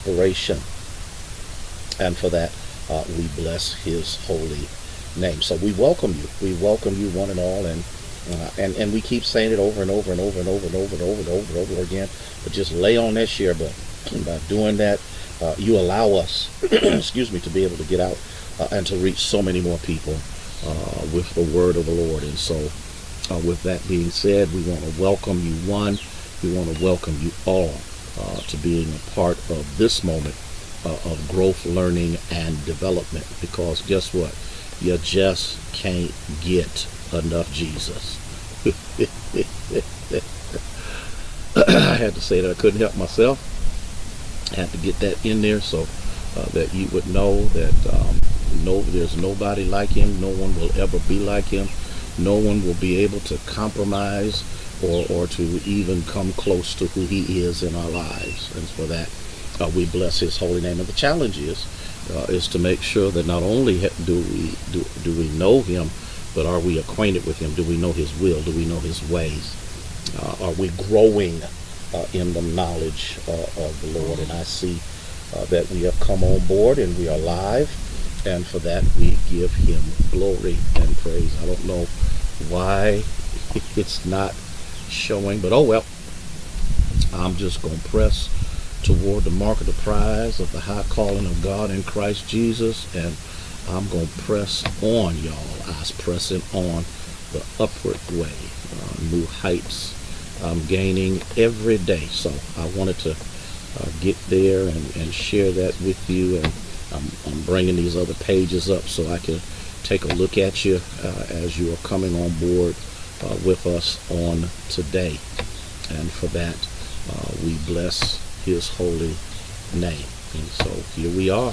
operation. And for that, we bless his holy name. So we welcome you. We welcome you one and all. And we keep saying it over and over and over and over and over and over and over and over again. But just lay on that share button. By doing that, you allow us, excuse me, to be able to get out and to reach so many more people with the word of the Lord. And so with that being said, we want to welcome you one. We want to welcome you all to being a part of this moment of growth, learning, and development. Because guess what? You just can't get enough Jesus. I had to say that. I couldn't help myself. I had to get that in there so that you would know that there's nobody like him. No one will ever be like him. No one will be able to compromise or to even come close to who he is in our lives. And for that, we bless his holy name. And the challenge is to make sure that not only do we know him, but are we acquainted with him? Do we know his will? Do we know his ways? Are we growing in the knowledge of the Lord? And I see that we have come on board and we are live. And for that, we give him glory and praise. I don't know why it's not showing, but oh well. I'm just going to press toward the mark of the prize of the high calling of God in Christ Jesus. And I'm going to press on, y'all. I was pressing on the upward way. New heights I'm gaining every day. So I wanted to get there and share that with you. And I'm bringing these other pages up so I can take a look at you as you are coming on board with us on today. And for that, we bless his holy name. And so here we are,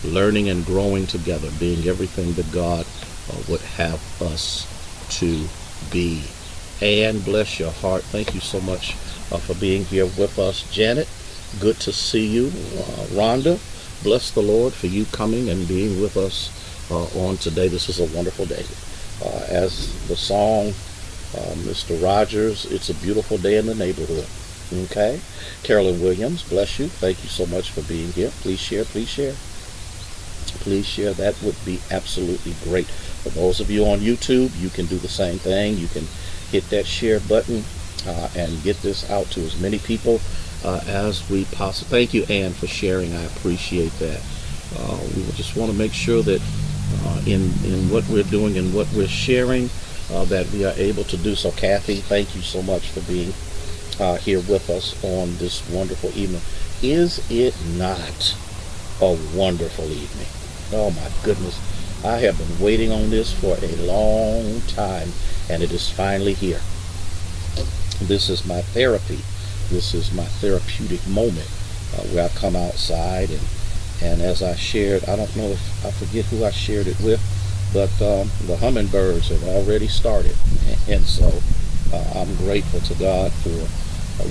learning and growing together, being everything that God would have us to be. And bless your heart. Thank you so much for being here with us. Janet, good to see you. Rhonda, bless the Lord for you coming and being with us on today. This is a wonderful day. As the song, Mr. Rogers, it's a beautiful day in the neighborhood. Okay. Carolyn Williams, bless you. Thank you so much for being here. Please share, please share. Please share. That would be absolutely great. For those of you on YouTube, you can do the same thing. You can hit that share button and get this out to as many people as we possibly. Thank you, Ann, for sharing. I appreciate that. We just want to make sure that in what we're doing and what we're sharing, that we are able to do so. Kathy, thank you so much for being here with us on this wonderful evening. Is it not a wonderful evening? Oh my goodness. I have been waiting on this for a long time, and it is finally here. This is my therapy. This is my therapeutic moment where I come outside and as I shared, I don't know if I forget who I shared it with, but the hummingbirds have already started. And so I'm grateful to God for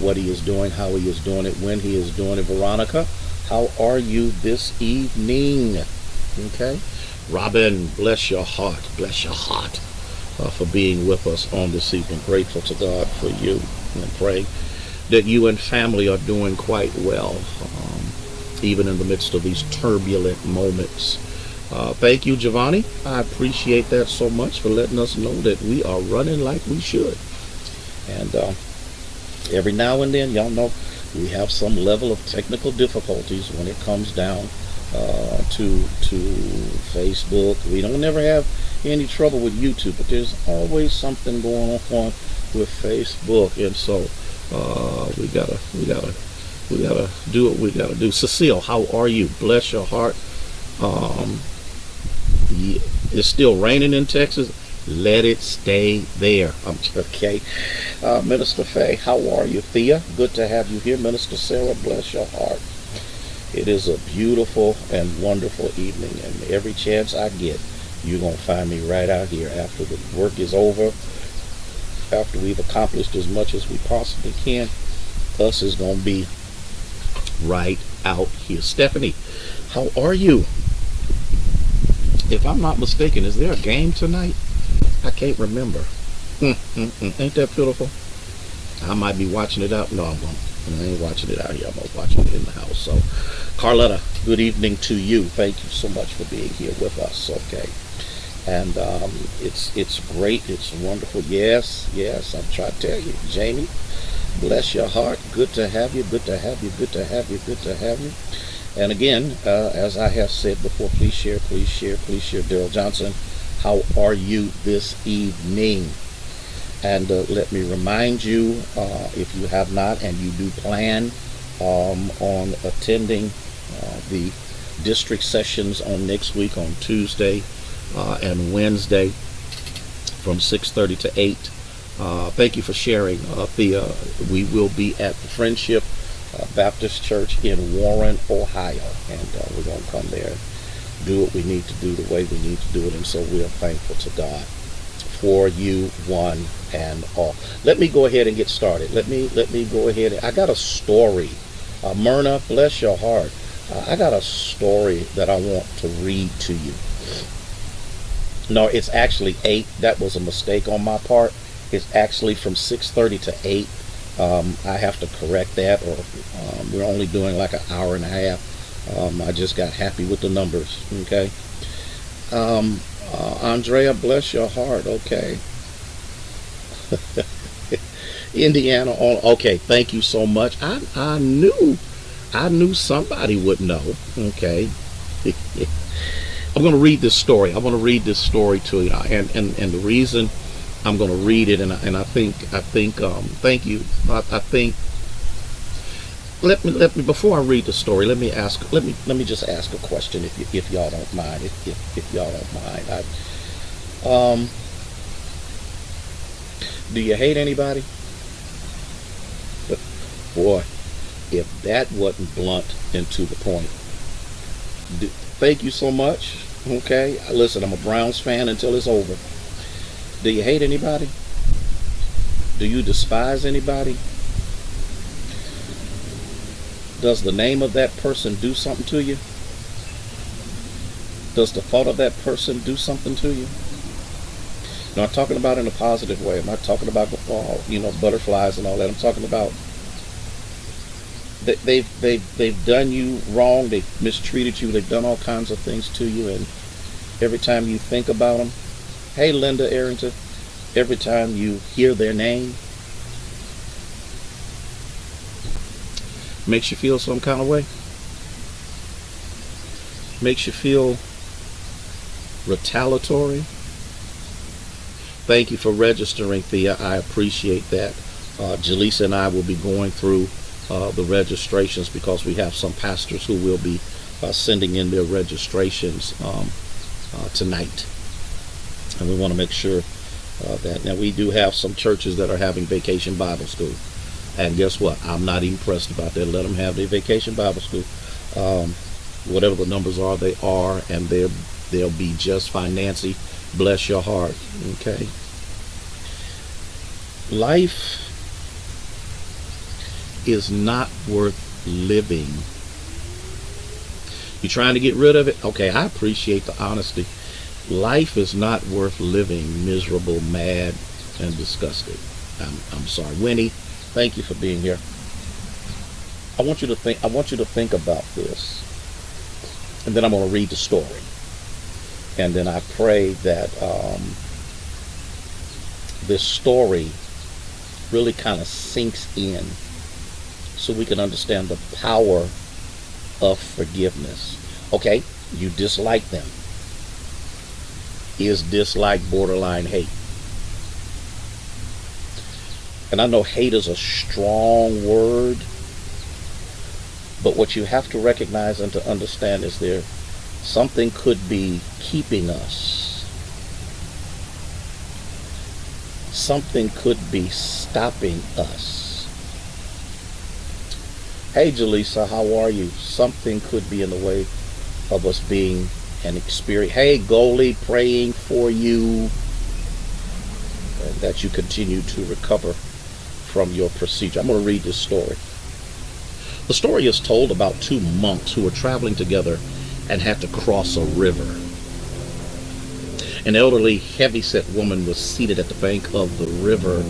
what he is doing, how he is doing it, when he is doing it. Veronica, how are you this evening? Okay. Robin, bless your heart for being with us on this evening. Grateful to God for you and pray that you and family are doing quite well, even in the midst of these turbulent moments. Thank you, Giovanni. I appreciate that so much for letting us know that we are running like we should. And every now and then, y'all know, we have some level of technical difficulties when it comes down to Facebook. We don't never have any trouble with YouTube, but there's always something going on with Facebook, and so we gotta do what we gotta do. Cecile, how are you? Bless your heart. It's still raining in Texas. Let it stay there. I'm okay. Minister Faye, how are you? Thea, good to have you here. Minister Sarah, bless your heart. It is a beautiful and wonderful evening, and every chance I get, you're going to find me right out here after the work is over, after we've accomplished as much as we possibly can. Us is going to be right out here. Stephanie, how are you? If I'm not mistaken, is there a game tonight? I can't remember. Ain't that beautiful? I might be watching it out. No, I won't. And I ain't watching it out here. I'm watching it in the house. So, Carletta, good evening to you. Thank you so much for being here with us. Okay. And it's great. It's wonderful. Yes, yes. I'm trying to tell you, Jamie. Bless your heart. Good to have you. Good to have you. Good to have you. Good to have you. And again, as I have said before, please share. Please share. Please share. Daryl Johnson, how are you this evening? And let me remind you, if you have not and you do plan on attending the district sessions on next week on Tuesday and Wednesday from 6:30 to 8. Thank you for sharing, Thea. We will be at the Friendship Baptist Church in Warren, Ohio, and we're going to come there and do what we need to do the way we need to do it. And so we are thankful to God for you, one and all. Let me go ahead and get started. Let me go ahead. I got a story. Myrna, bless your heart. I got a story that I want to read to you. No, it's actually 8. That was a mistake on my part. It's actually from 6:30 to 8. I have to correct that, or we're only doing like an hour and a half. I just got happy with the numbers. Okay. Andrea, bless your heart. Okay. Indiana on. Okay. Thank you so much. I knew somebody would know. Okay. I'm going to read this story. I want to read this story to you, and the reason I'm going to read it, and I think thank you. I think let me before I read the story, let me just ask a question, if y'all don't mind. If y'all don't mind, do you hate anybody? Boy, if that wasn't blunt and to the point. Thank you so much. Okay, listen, I'm a Browns fan until it's over. Do you hate anybody? Do you despise anybody? Does the name of that person do something to you? Does the thought of that person do something to you? Now, I'm talking about in a positive way. I'm not talking about butterflies and all that. I'm talking about they've done you wrong. They've mistreated you. They've done all kinds of things to you, and every time you think about them, hey, Linda Arrington, every time you hear their name, makes you feel some kind of way. Makes you feel retaliatory. Thank you for registering, Thea. I appreciate that. Jaleesa and I will be going through the registrations because we have some pastors who will be sending in their registrations tonight. And we want to make sure that now we do have some churches that are having Vacation Bible School. And guess what? I'm not even pressed about that. Let them have their Vacation Bible School. Whatever the numbers are, they are, and they'll be just fine. Nancy, bless your heart. Okay. Life is not worth living. You trying to get rid of it? Okay, I appreciate the honesty. Life is not worth living miserable, mad, and disgusted. I'm sorry. Winnie, thank you for being here. I want you to think about this. And then I'm going to read the story. And then I pray that this story really kind of sinks in so we can understand the power of forgiveness. Okay, you dislike them. Is dislike borderline hate? And I know hate is a strong word, but what you have to recognize and to understand is there something could be keeping us. Something could be stopping us. Hey, Jaleesa, how are you? Something could be in the way of us being an experience. Hey, Goalie, praying for you and that you continue to recover from your procedure. I'm going to read this story. The story is told about two monks who were traveling together and had to cross a river. An elderly, heavy-set woman was seated at the bank of the river,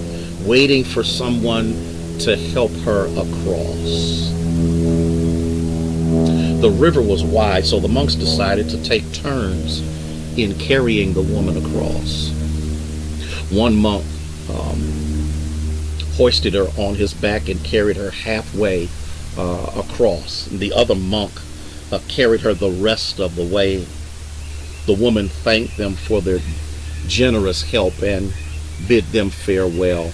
waiting for someone to help her across. The river was wide, so the monks decided to take turns in carrying the woman across. One monk hoisted her on his back and carried her halfway across. The other monk carried her the rest of the way. The woman thanked them for their generous help and bid them farewell.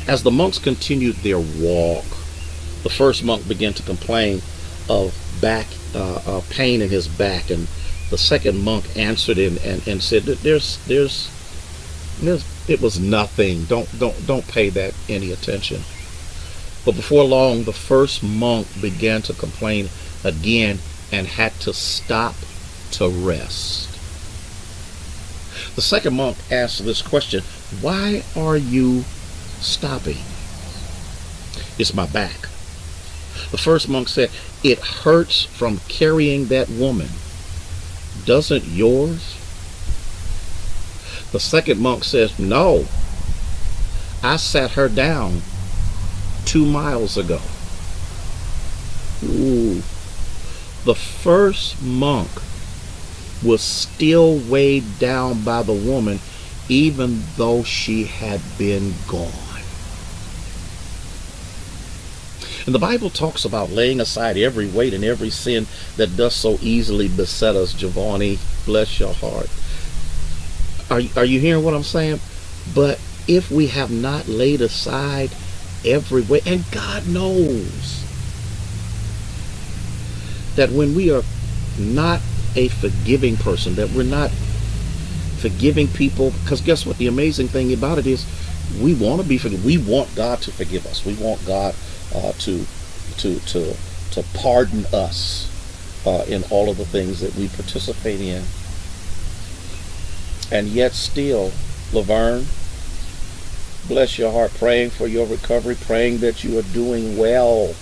As the monks continued their walk, the first monk began to complain of back pain in his back, and the second monk answered and said that it was nothing. Don't pay that any attention. But before long, the first monk began to complain again and had to stop to rest. The second monk asked this question: "Why are you stopping?" "It's my back." The first monk said, "It hurts from carrying that woman. Doesn't yours?" The second monk says, "No, I sat her down 2 miles ago." Ooh. The first monk was still weighed down by the woman, even though she had been gone. And the Bible talks about laying aside every weight and every sin that does so easily beset us. Giovanni, bless your heart. Are you hearing what I'm saying? But if we have not laid aside every weight, and God knows that when we are not a forgiving person, that we're not forgiving people, because guess what? The amazing thing about it is we want to be forgiven. We want God to forgive us. We want God to pardon us in all of the things that we participate in. And yet still, Laverne, bless your heart, praying for your recovery, praying that you are doing well.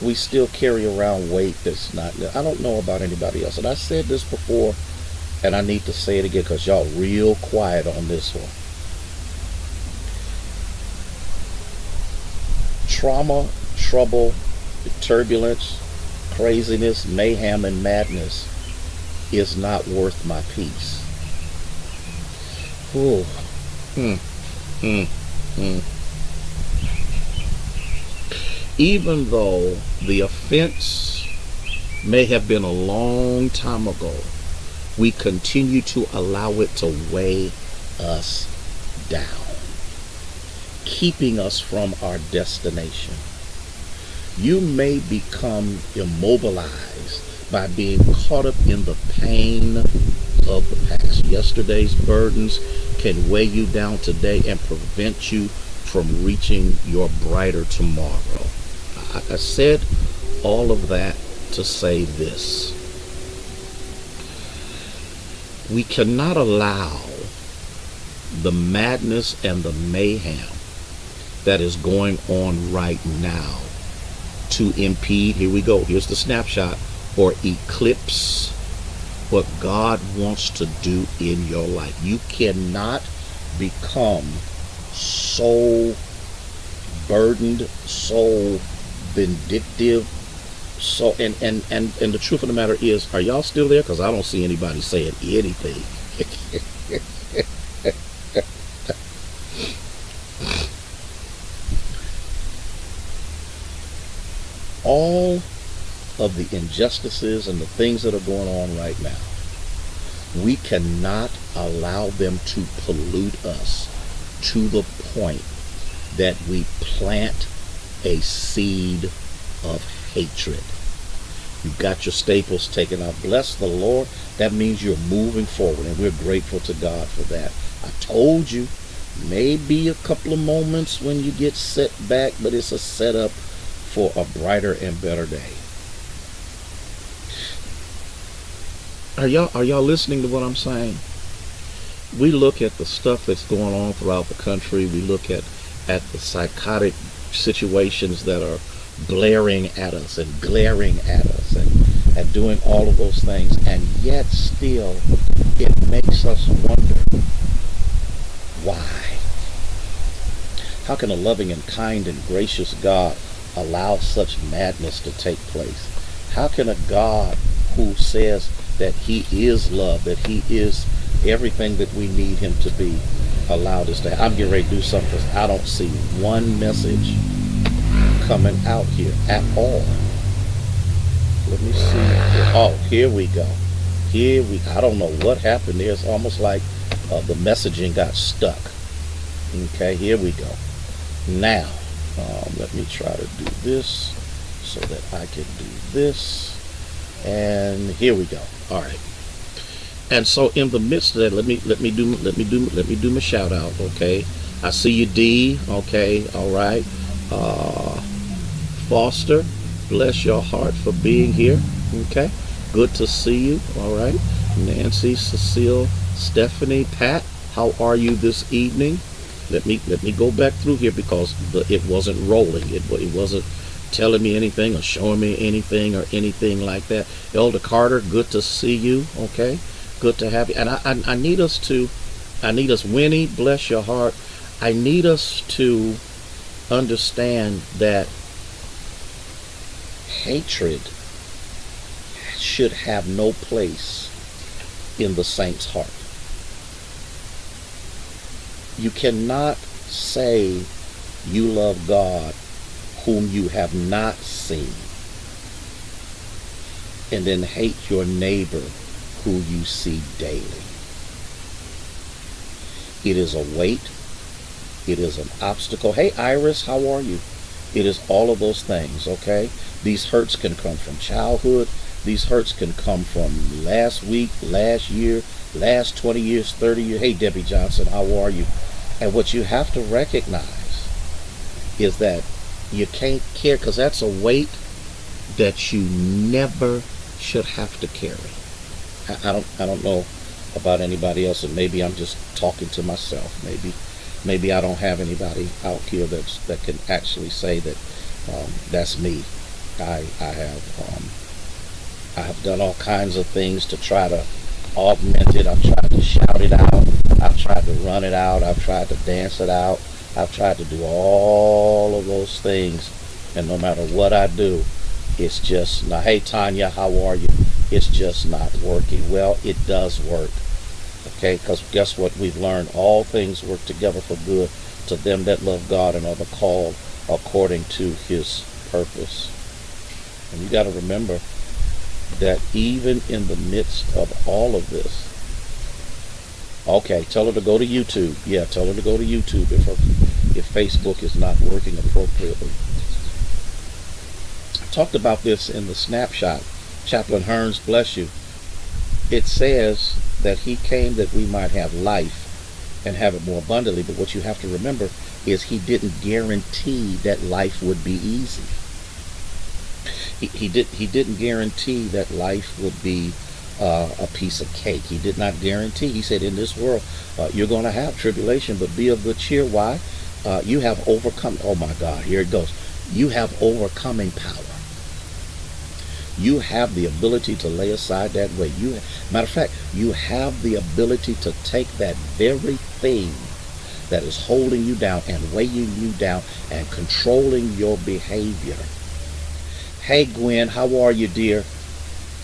We still carry around weight that's not, I don't know about anybody else. And I said this before, and I need to say it again because y'all real quiet on this one. Trauma, trouble, turbulence, craziness, mayhem, and madness is not worth my peace. Ooh. Even though the offense may have been a long time ago, we continue to allow it to weigh us down, keeping us from our destination. You may become immobilized by being caught up in the pain of the past. Yesterday's burdens can weigh you down today and prevent you from reaching your brighter tomorrow. I said all of that to say this. We cannot allow the madness and the mayhem that is going on right now to impede, here we go, here's the snapshot, or eclipse what God wants to do in your life. You cannot become so burdened, so vindictive, so and the truth of the matter is, are y'all still there? Because I don't see anybody saying anything. All of the injustices and the things that are going on right now, we cannot allow them to pollute us to the point that we plant a seed of hatred. You've got your staples taken out. Bless the Lord. That means you're moving forward, and we're grateful to God for that. I told you, maybe a couple of moments when you get set back, but it's a setup for a brighter and better day. Are y'all listening to what I'm saying? We look at the stuff that's going on throughout the country. We look at the psychotic situations that are blaring at us and glaring at us and doing all of those things. And yet still, it makes us wonder, Why? How can a loving and kind and gracious God allow such madness to take place? How can a God who says that he is love, that he is everything that we need him to be, allow this to happen? I'm getting ready to do something because I don't see one message coming out here at all. Let me see. Oh, here we go. I don't know what happened there. It's almost like the messaging got stuck. Okay, here we go. Now, let me try to do this so that I can do this. And here we go. All right. And so in the midst of that, let me do my shout out. Okay. I see you, D. Okay. All right. Foster, bless your heart for being here. Okay. Good to see you. All right. Nancy, Cecile, Stephanie, Pat, how are you this evening? Let me go back through here because it wasn't rolling. It wasn't telling me anything or showing me anything or anything like that. Elder Carter, good to see you. Okay, good to have you. And I need us, Winnie, bless your heart. I need us to understand that hatred should have no place in the saint's heart. You cannot say you love God whom you have not seen and then hate your neighbor who you see daily. It is a weight. It is an obstacle. Hey, Iris, how are you? It is all of those things, okay? These hurts can come from childhood. These hurts can come from last week, last year, last 20 years, 30 years. Hey, Debbie Johnson, how are you? And what you have to recognize is that you can't carry, because that's a weight that you never should have to carry. I don't know about anybody else, and maybe I'm just talking to myself. Maybe I don't have anybody out here that can actually say that that's me. I have done all kinds of things to try to augment it. I've tried to shout it out. I've tried to run it out. I've tried to dance it out. I've tried to do all of those things. And no matter what I do, it's just not. Hey, Tanya, how are you? It's just not working. Well, it does work. Okay, because guess what? We've learned all things work together for good to them that love God and are the called according to his purpose. And you got to remember that even in the midst of all of this, okay, tell her to go to YouTube. Yeah, tell her to go to YouTube if Facebook is not working appropriately. I talked about this in the snapshot. Chaplain Hearns, bless you. It says that he came that we might have life and have it more abundantly. But what you have to remember is he didn't guarantee that life would be easy. He didn't guarantee that life would be a piece of cake. He did not guarantee. He said, in this world, you're going to have tribulation, but be of good cheer. Why? You have overcome. Oh my God, here it goes. You have overcoming power. You have the ability to lay aside that weight. Matter of fact, you have the ability to take that very thing that is holding you down and weighing you down and controlling your behavior. Hey, Gwen, how are you, dear?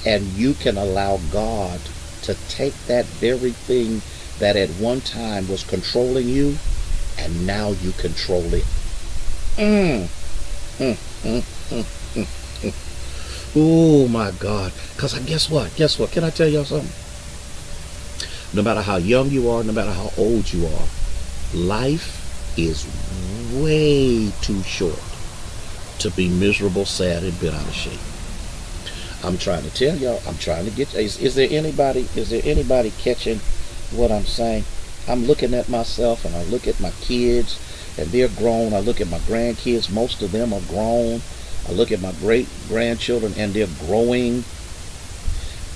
And you can allow God to take that very thing that at one time was controlling you, and now you control it. Oh my God. Because guess what? Can I tell y'all something? No matter how young you are, no matter how old you are, life is way too short to be miserable, sad, and bent out of shape. I'm trying to tell y'all, I'm trying to get, is there anybody catching what I'm saying? I'm looking at myself and I look at my kids and they're grown. I look at my grandkids, most of them are grown. I look at my great grandchildren and they're growing.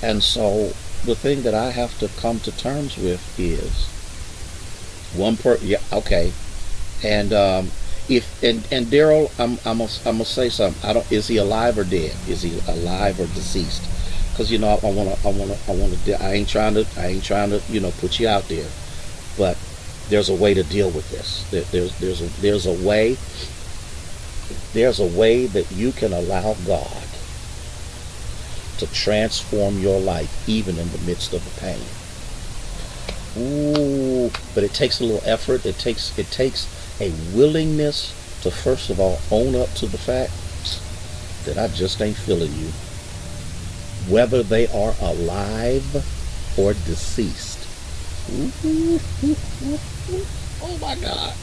And so the thing that I have to come to terms with is okay. And and Daryl, I'm gonna say something. Is he alive or dead? Is he alive or deceased? Because I ain't trying to put you out there, but There's a way to deal with this. There's a way that you can allow God to transform your life even in the midst of the pain. Ooh, but it takes a little effort. It takes a willingness to first of all own up to the fact that I just ain't feeling you, whether they are alive or deceased. Ooh, oh my God.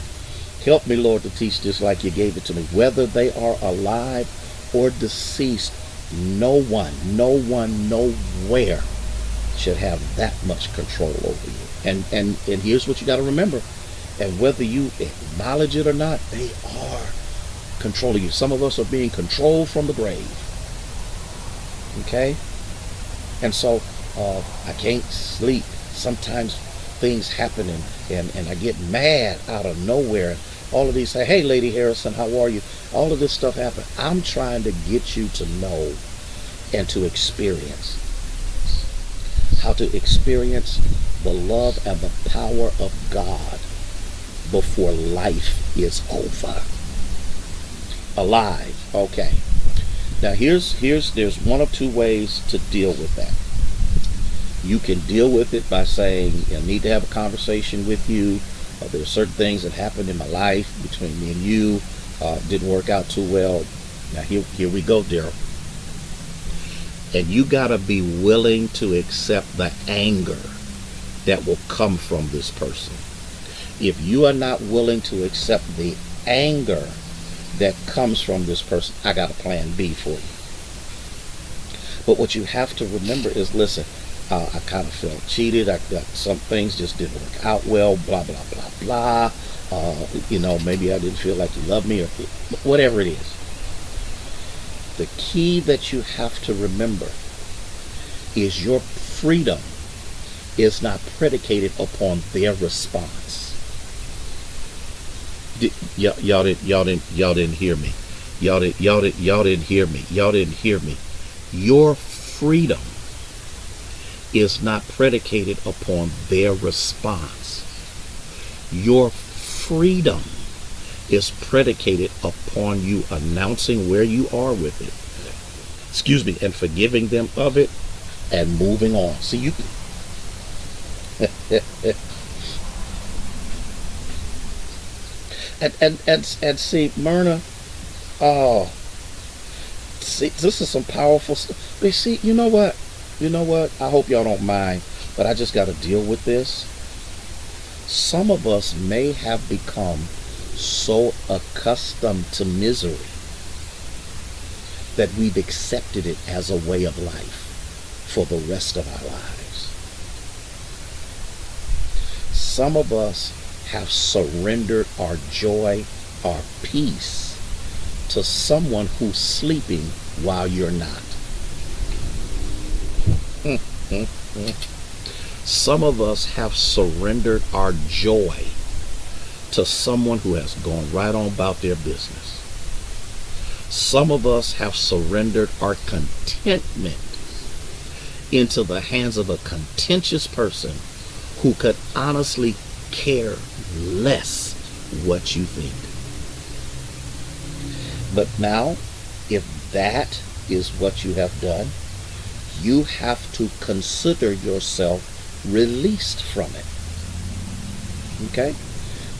Help me, Lord, to teach this like you gave it to me. Whether they are alive or deceased, no one, nowhere should have that much control over you. And here's what you got to remember. And whether you acknowledge it or not, they are controlling you. Some of us are being controlled from the grave. Okay? And so I can't sleep. Sometimes things happen and I get mad out of nowhere. And all of these say, hey, Lady Harrison, how are you? All of this stuff happen. I'm trying to get you to know and to experience. How to experience the love and the power of God before life is over. Alive. Okay. Now there's one of two ways to deal with that. You can deal with it by saying, I need to have a conversation with you. There are certain things that happened in my life between me and you. Didn't work out too well. Now here we go, Daryl. And you got to be willing to accept the anger that will come from this person. If you are not willing to accept the anger that comes from this person, I got a plan B for you. But what you have to remember is, listen, I kind of felt cheated. I got some things just didn't work out well, blah, blah, blah, blah. Maybe I didn't feel like you loved me or whatever it is. The key that you have to remember is your freedom is not predicated upon their response. Y'all didn't hear me. Y'all didn't hear me. Y'all didn't hear me. Your freedom is not predicated upon their response. Your freedom is predicated upon you announcing where you are with it. And forgiving them of it and moving on. See, you and see, Myrna, see, this is some powerful stuff. But see, you know what? I hope y'all don't mind, but I just got to deal with this. Some of us may have become so accustomed to misery that we've accepted it as a way of life for the rest of our lives. Some of us have surrendered our joy, our peace to someone who's sleeping while you're not. Some of us have surrendered our joy to someone who has gone right on about their business. Some of us have surrendered our contentment into the hands of a contentious person who could honestly care less what you think. But now, if that is what you have done, you have to consider yourself released from it. Okay?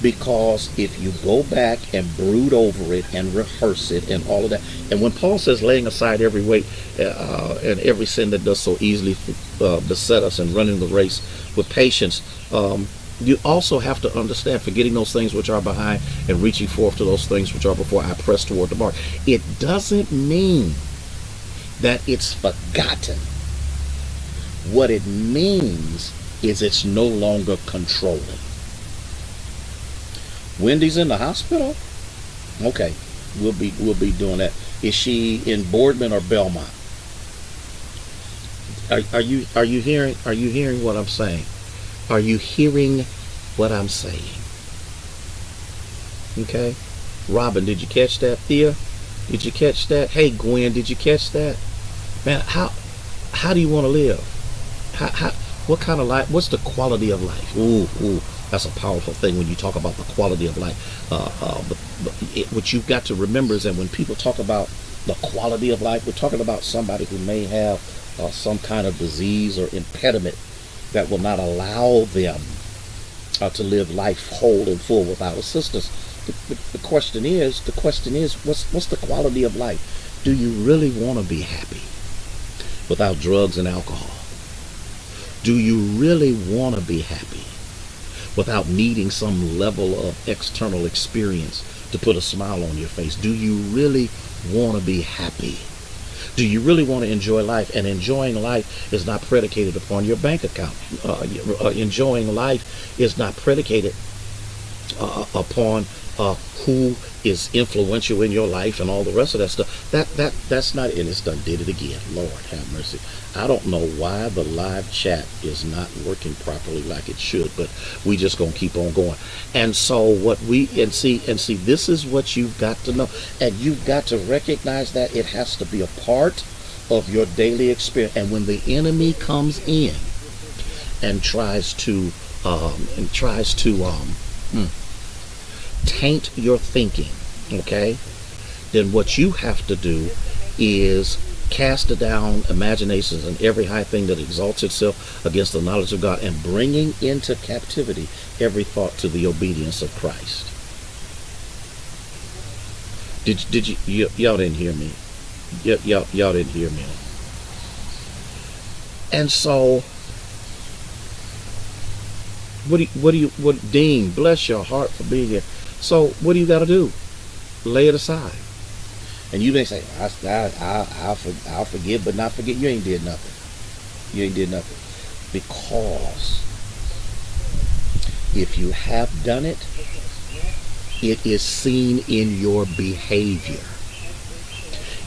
Because if you go back and brood over it and rehearse it and all of that, and when Paul says laying aside every weight and every sin that does so easily beset us and running the race with patience, you also have to understand, forgetting those things which are behind and reaching forth to those things which are before, I press toward the mark. It doesn't mean that it's forgotten. What it means is it's no longer controlling. Wendy's in the hospital? Okay, we'll be doing that. Is she in Boardman or Belmont? Are you hearing what I'm saying? Are you hearing what I'm saying? Okay. Robin, did you catch that? Thea, did you catch that? Hey, Gwen, did you catch that? Man, how do you want to live? What kind of life? What's the quality of life? Ooh. That's a powerful thing when you talk about the quality of life. What you've got to remember is that when people talk about the quality of life, we're talking about somebody who may have some kind of disease or impediment that will not allow them to live life whole and full without assistance. The question is, what's the quality of life? Do you really want to be happy without drugs and alcohol? Do you really want to be happy without needing some level of external experience to put a smile on your face? Do you really want to be happy? Do you really want to enjoy life? And enjoying life is not predicated upon your bank account. Enjoying life is not predicated upon who is influential in your life and all the rest of that stuff. That's not, and it's done did it again. Lord have mercy. I don't know why the live chat is not working properly like it should, but we just gonna keep on going. And so what we see, this is what you've got to know, and you've got to recognize that it has to be a part of your daily experience. And when the enemy comes in and tries to taint your thinking, okay, then what you have to do is cast down imaginations and every high thing that exalts itself against the knowledge of God, and bringing into captivity every thought to the obedience of Christ. Did you y'all didn't hear me? Y'all didn't hear me. And so what Dean, bless your heart for being here. So what do you got to do? Lay it aside. And you may say, I'll forgive but not forget. You ain't did nothing. You ain't did nothing. Because if you have done it, it is seen in your behavior.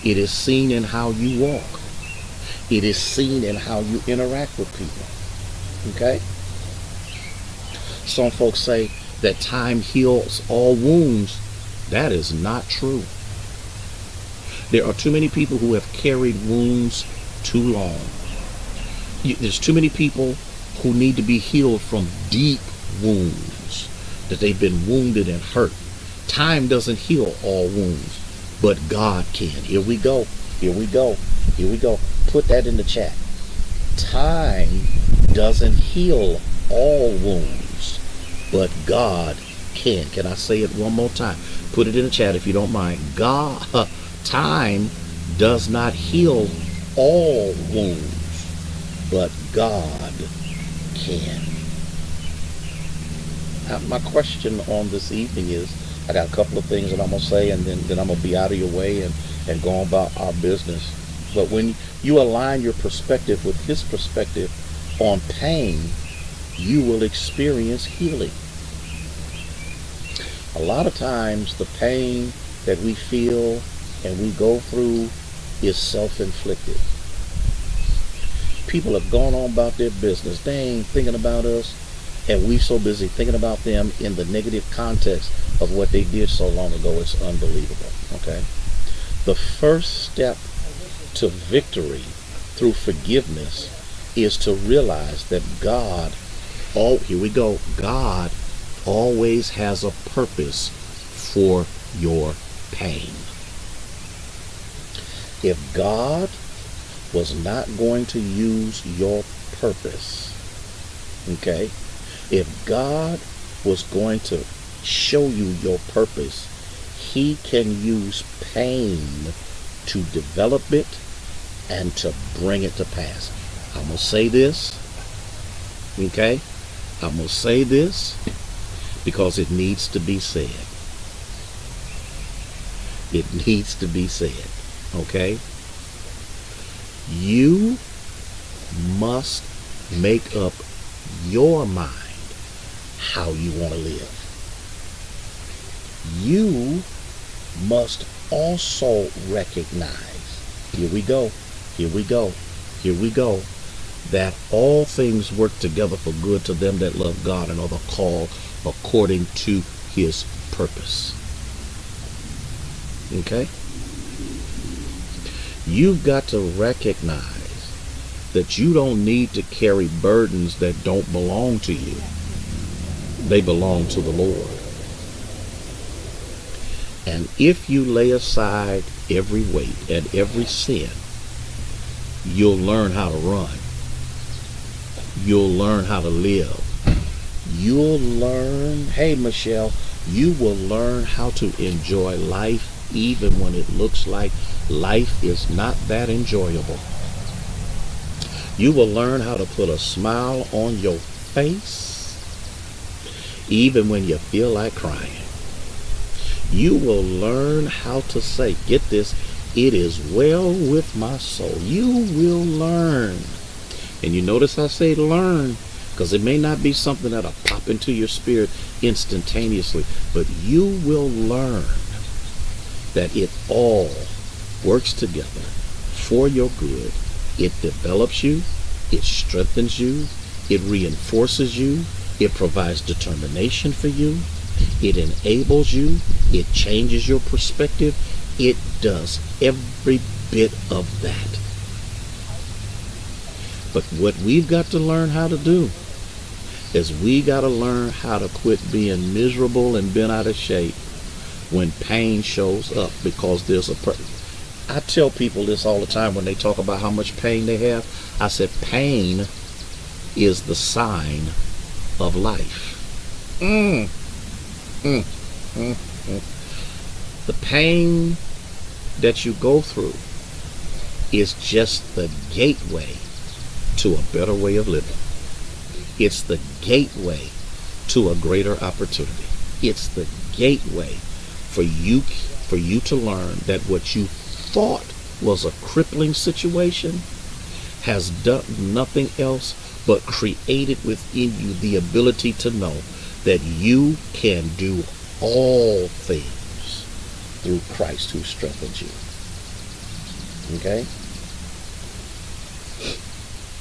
It is seen in how you walk. It is seen in how you interact with people. Okay? Some folks say that time heals all wounds. That is not true. There are too many people who have carried wounds too long. There's too many people who need to be healed from deep wounds, that they've been wounded and hurt. Time doesn't heal all wounds, but God can. Here we go. Put that in the chat. Time doesn't heal all wounds, but God can. Can I say it one more time? Put it in the chat if you don't mind. Time does not heal all wounds, but God can. Now, my question on this evening is, I got a couple of things that I'm going to say, and then I'm going to be out of your way and go on about our business. But when you align your perspective with His perspective on pain, you will experience healing. A lot of times the pain that we feel and we go through is self-inflicted. People have gone on about their business. They ain't thinking about us, and we so busy thinking about them in the negative context of what they did so long ago. It's unbelievable. Okay? The first step to victory through forgiveness is to realize that God, God always has a purpose for your pain. If God was not going to use your purpose, okay, if God was going to show you your purpose, He can use pain to develop it and to bring it to pass. I'm going to say this, okay? I'm going to say this because it needs to be said. It needs to be said, okay? You must make up your mind how you want to live. You must also recognize, here we go, that all things work together for good to them that love God and are the called according to His purpose. Okay? You've got to recognize that you don't need to carry burdens that don't belong to you. They belong to the Lord. And if you lay aside every weight and every sin, you'll learn how to run. You'll learn how to live. You'll learn, hey Michelle, you will learn how to enjoy life even when it looks like life is not that enjoyable. You will learn how to put a smile on your face even when you feel like crying. You will learn how to say, get this, it is well with my soul. You will learn. And you notice I say learn, because it may not be something that'll pop into your spirit instantaneously, but you will learn that it all works together for your good. It develops you, it strengthens you, it reinforces you, it provides determination for you, it enables you, it changes your perspective, it does every bit of that. But what we've got to learn how to do is we got to learn how to quit being miserable and bent out of shape when pain shows up, because there's I tell people this all the time when they talk about how much pain they have. I said pain is the sign of life. The pain that you go through is just the gateway to a better way of living. It's the gateway to a greater opportunity. It's the gateway for you to learn that what you thought was a crippling situation has done nothing else but created within you the ability to know that you can do all things through Christ who strengthens you. Okay?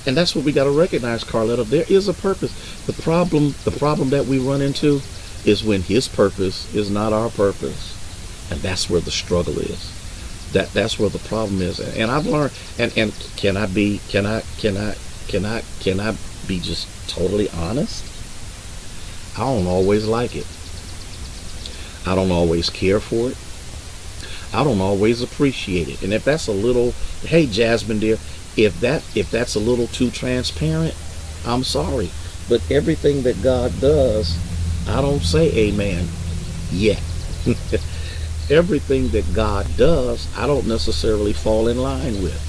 And that's what we got to recognize, Carletta. There is a purpose. The problem that we run into is when his purpose is not our purpose. And that's where the struggle is. That's where the problem is. And I've learned, and can I be just totally honest? I don't always like it. I don't always care for it. I don't always appreciate it. And if that's a little, hey Jasmine dear, if that's a little too transparent, I'm sorry. But everything that God does, I don't say amen yet. Everything that God does, I don't necessarily fall in line with.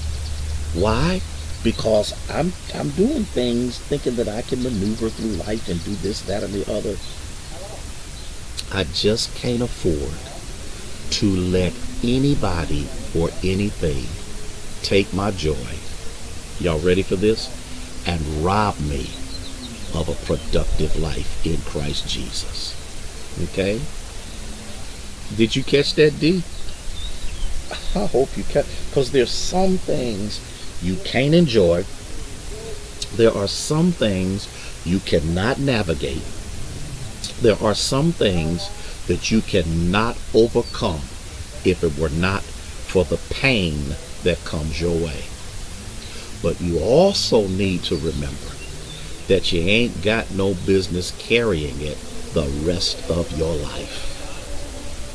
Why? Because I'm doing things thinking that I can maneuver through life and do this, that, and the other. I just can't afford to let anybody or anything take my joy. Y'all ready for this? And rob me of a productive life in Christ Jesus. Okay? Did you catch that, D? I hope you catch, because there's some things you can't enjoy. There are some things you cannot navigate. There are some things that you cannot overcome if it were not for the pain that comes your way. But you also need to remember that you ain't got no business carrying it the rest of your life.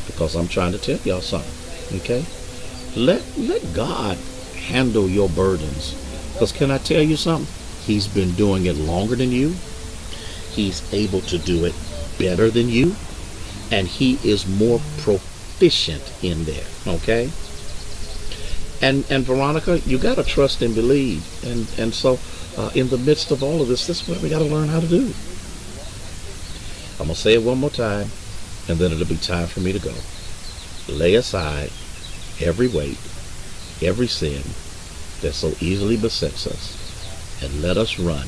Because I'm trying to tell y'all something, okay? Let God handle your burdens. Because can I tell you something? He's been doing it longer than you. He's able to do it better than you. And he is more proficient in there, okay? And Veronica, you got to trust and believe. And so in the midst of all of this is what we got to learn how to do. I'm going to say it one more time, and then it'll be time for me to go. Lay aside every weight, every sin that so easily besets us, and let us run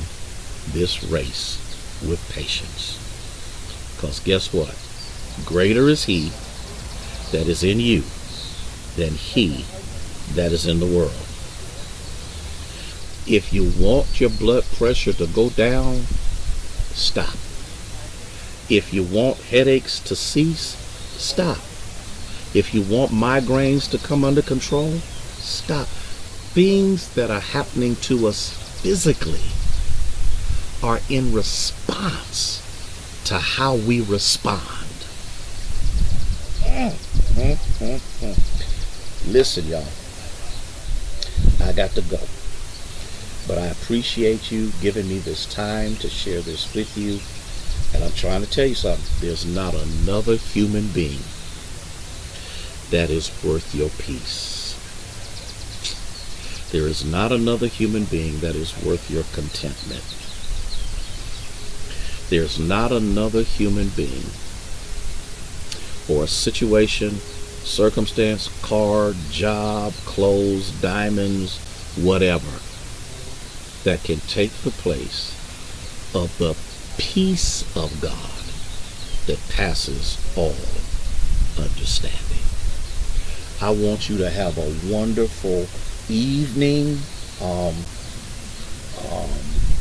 this race with patience. Because guess what? Greater is he that is in you than he that is in the world. If you want your blood pressure to go down, stop. If you want headaches to cease, stop. If you want migraines to come under control, stop. Things that are happening to us physically are in response to how we respond. Listen, y'all, I got to go. But I appreciate you giving me this time to share this with you. And I'm trying to tell you something. There's not another human being that is worth your peace. There is not another human being that is worth your contentment. There's not another human being or a situation, circumstance, car, job, clothes, diamonds, whatever, that can take the place of the peace of God that passes all understanding. I want you to have a wonderful evening.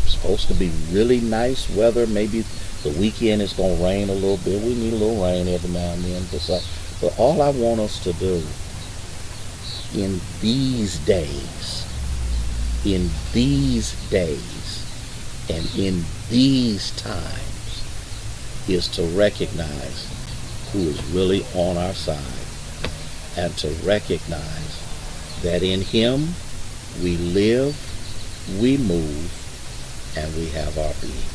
Supposed to be really nice weather. Maybe the weekend is going to rain a little bit. We need a little rain every now and then. But all I want us to do in these days, and in these times, is to recognize who is really on our side, and to recognize that in Him we live, we move, and we have our being.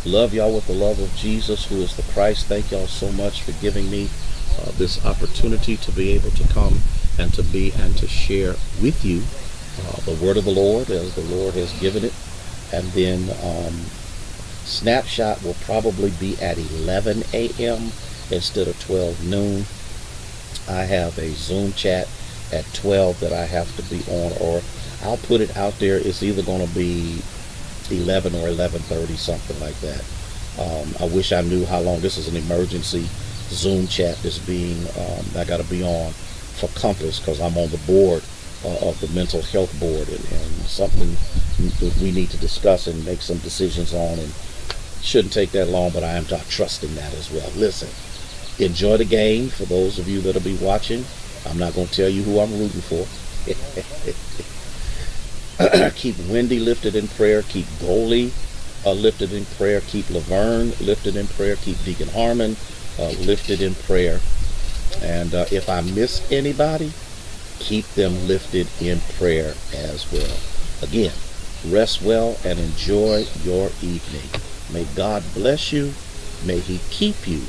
Love y'all with the love of Jesus, who is the Christ. Thank y'all so much for giving me this opportunity to be able to come and to share with you the word of the Lord as the Lord has given it. And then Snapshot will probably be at 11 a.m. instead of 12 noon. I have a Zoom chat at 12 that I have to be on, or I'll put it out there. It's either going to be 11 or 11:30, something like that. I wish I knew how long. This is an emergency Zoom chat that's being, I got to be on for Compass, because I'm on the board of the mental health board, and something that we need to discuss and make some decisions on, and shouldn't take that long, but I am trusting that as well. Listen, enjoy the game. For those of you that'll be watching, I'm not going to tell you who I'm rooting for. Keep Wendy lifted in prayer. Keep Goalie lifted in prayer. Keep Laverne lifted in prayer. Keep Deacon Harmon lifted in prayer. And if I miss anybody, keep them lifted in prayer as well. Again, rest well and enjoy your evening. May God bless you. May He keep you.